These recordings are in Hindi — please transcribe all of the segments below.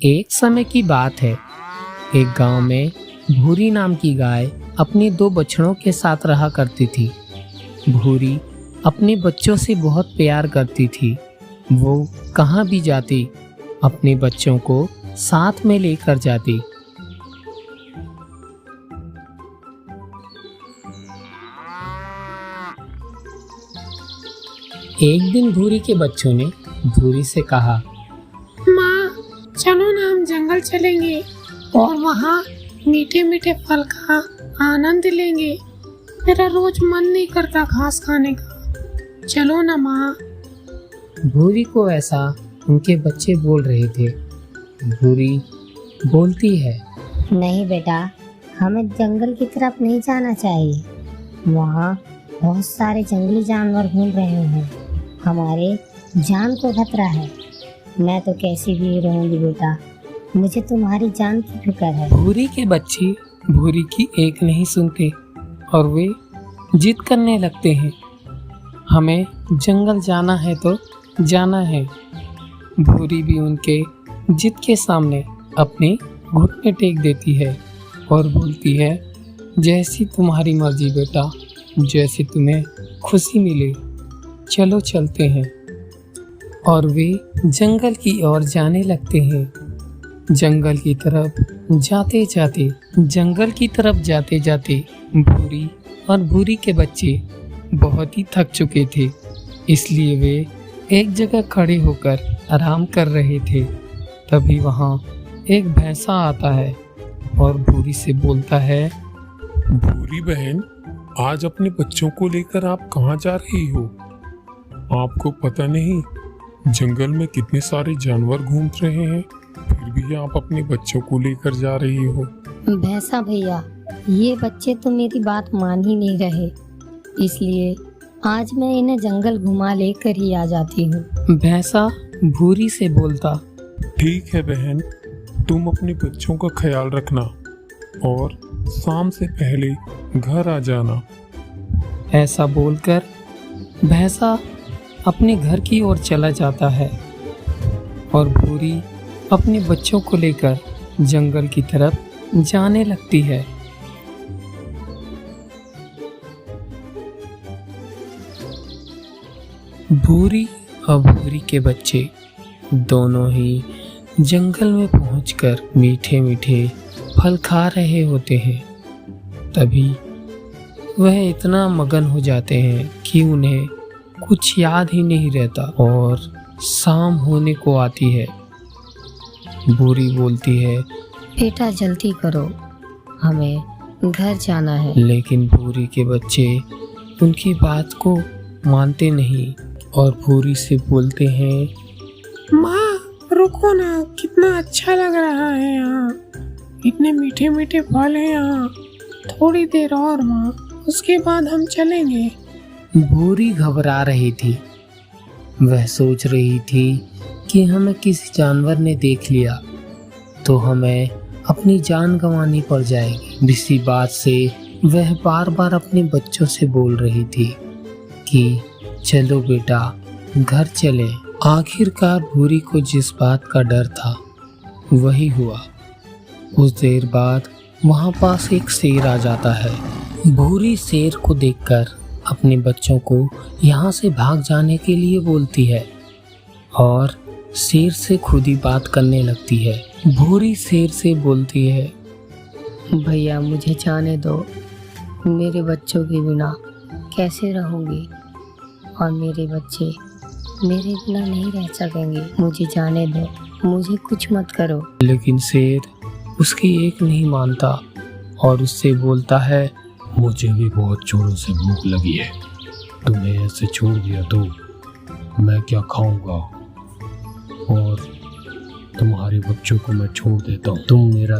एक समय की बात है। एक गांव में भूरी नाम की गाय अपने 2 बछड़ों के साथ रहा करती थी। भूरी अपने बच्चों से बहुत प्यार करती थी। वो कहाँ भी जाती अपने बच्चों को साथ में लेकर जाती। एक दिन भूरी के बच्चों ने भूरी से कहा, माँ, चलो ना हम जंगल चलेंगे और वहाँ मीठे मीठे फल का आनंद लेंगे। मेरा रोज मन नहीं करता घास खाने का। चलो ना माँ। भूरी को ऐसा उनके बच्चे बोल रहे थे। भूरी बोलती है, नहीं बेटा, हमें जंगल की तरफ नहीं जाना चाहिए। वहाँ बहुत सारे जंगली जानवर घूम रहे हैं। हमारे जान को खतरा है। मैं तो कैसी भी रहूंगी बेटा, मुझे तुम्हारी जान की फिक्र है। भूरी के बच्चे भूरी की एक नहीं सुनते और वे जिद करने लगते हैं। हमें जंगल जाना है तो जाना है। भूरी भी उनके जिद के सामने अपने घुटने टेक देती है और बोलती है, जैसी तुम्हारी मर्जी बेटा, जैसी तुम्हें खुशी मिले, चलो चलते हैं। और वे जंगल की ओर जाने लगते हैं। जंगल की तरफ जाते जाते भूरी और भूरी के बच्चे बहुत ही थक चुके थे, इसलिए वे एक जगह खड़े होकर आराम कर रहे थे। तभी वहाँ एक भैंसा आता है और भूरी से बोलता है, भूरी बहन, आज अपने बच्चों को लेकर आप कहाँ जा रही हो? आपको पता नहीं जंगल में कितने सारे जानवर घूम रहे हैं, फिर भी आप अपने बच्चों को लेकर जा रही हो। भैंसा भैया, ये बच्चे तो मेरी बात मान ही नहीं रहे, इसलिए आज मैं इन्हें जंगल घुमा लेकर ही आ जाती हूँ। भैंसा भूरी से बोलता, ठीक है बहन, तुम अपने बच्चों का ख्याल रखना और शाम से पहले घर आ जाना। ऐसा बोलकर भैंसा अपने घर की ओर चला जाता है और भूरी अपने बच्चों को लेकर जंगल की तरफ जाने लगती है। भूरी और भूरी के बच्चे दोनों ही जंगल में पहुंचकर मीठे मीठे फल खा रहे होते हैं। तभी वह इतना मगन हो जाते हैं कि उन्हें कुछ याद ही नहीं रहता और शाम होने को आती है। भूरी बोलती है, बेटा जल्दी करो, हमें घर जाना है। लेकिन भूरी के बच्चे उनकी बात को मानते नहीं और भूरी से बोलते हैं, माँ रुको ना, कितना अच्छा लग रहा है यहाँ, इतने मीठे मीठे फल हैं यहाँ। थोड़ी देर और माँ, उसके बाद हम चलेंगे। भूरी घबरा रही थी। वह सोच रही थी कि हमें किसी जानवर ने देख लिया तो हमें अपनी जान गंवानी पड़ जाएगी। इसी बात से वह बार बार अपने बच्चों से बोल रही थी कि चलो बेटा, घर चले। आखिरकार भूरी को जिस बात का डर था वही हुआ। कुछ देर बाद वहाँ पास एक शेर आ जाता है। भूरी शेर को देखकर अपने बच्चों को यहाँ से भाग जाने के लिए बोलती है और शेर से खुद ही बात करने लगती है। भूरी शेर से बोलती है, भैया मुझे जाने दो, मेरे बच्चों के बिना कैसे रहूँगी और मेरे बच्चे मेरे बिना नहीं रह सकेंगे। मुझे जाने दो, मुझे कुछ मत करो। लेकिन शेर उसकी एक नहीं मानता और उससे बोलता है, मुझे भी बहुत जोरों से भूख लगी है, तुम्हें ऐसे छोड़ दिया तो मैं क्या खाऊंगा, और तुम्हारे बच्चों को मैं छोड़ देता हूँ, तुम मेरा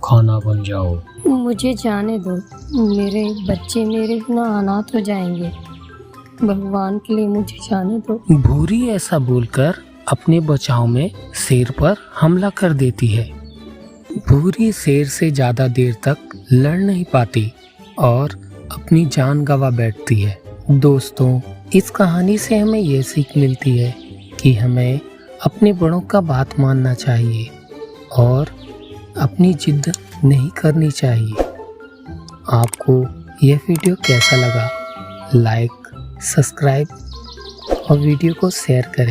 खाना बन जाओ। मुझे जाने दो, मेरे बच्चे मेरे बिना अनाथ हो जाएंगे, भगवान के लिए मुझे जाने दो। भूरी ऐसा बोलकर अपने बचाव में शेर पर हमला कर देती है। भूरी शेर से ज्यादा देर तक लड़ नहीं पाती और अपनी जान गंवा बैठती है। दोस्तों, इस कहानी से हमें ये सीख मिलती है कि हमें अपने बड़ों का बात मानना चाहिए और अपनी जिद नहीं करनी चाहिए। आपको यह वीडियो कैसा लगा? लाइक, सब्सक्राइब और वीडियो को शेयर करें।